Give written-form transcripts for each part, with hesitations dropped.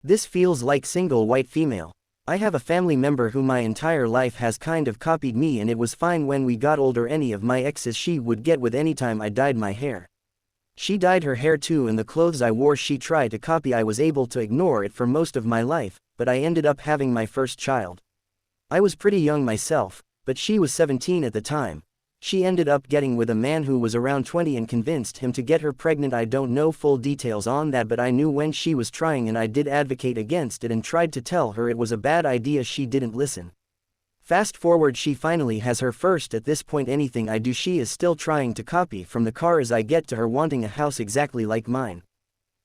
This feels like single white female. I have a family member who my entire life has kind of copied me, and it was fine when we got older. Any of my exes she would get with anytime I dyed my hair. She dyed her hair too, and the clothes I wore she tried to copy. I was able to ignore it for most of my life, but I ended up having my first child. I was pretty young myself, but she was 17 at the time. She ended up getting with a man who was around 20 and convinced him to get her pregnant. I don't know full details on that, but I knew when she was trying, and I did advocate against it and tried to tell her it was a bad idea. She didn't listen. Fast forward, she finally has her first. At this point, anything I do she is still trying to copy, from the car as I get to her wanting a house exactly like mine.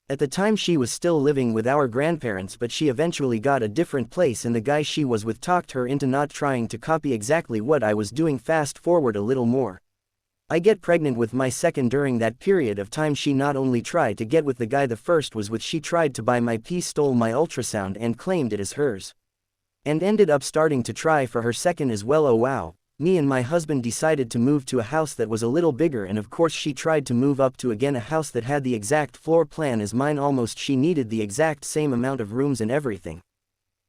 At the time she was still living with our grandparents, but she eventually got a different place, and the guy she was with talked her into not trying to copy exactly what I was doing. Fast forward a little more. I get pregnant with my second. During that period of time she not only tried to get with the guy the first was with, she tried to buy my piece, stole my ultrasound and claimed it as hers. And ended up starting to try for her second as well. Oh wow. Me and my husband decided to move to a house that was a little bigger, and of course she tried to move up to again a house that had the exact floor plan as mine almost. She needed the exact same amount of rooms and everything.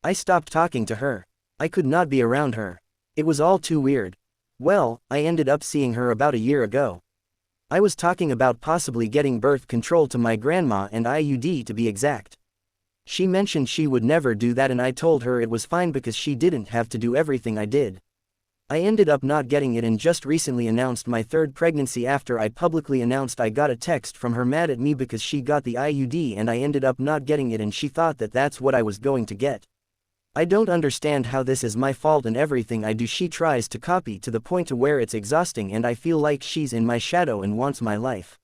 I stopped talking to her. I could not be around her. It was all too weird. Well, I ended up seeing her about a year ago. I was talking about possibly getting birth control to my grandma, and IUD to be exact. She mentioned she would never do that, and I told her it was fine because she didn't have to do everything I did. I ended up not getting it, and just recently announced my third pregnancy. After I publicly announced, I got a text from her mad at me because she got the IUD and I ended up not getting it, and she thought that that's what I was going to get. I don't understand how this is my fault, and everything I do she tries to copy to the point to where it's exhausting, and I feel like she's in my shadow and wants my life.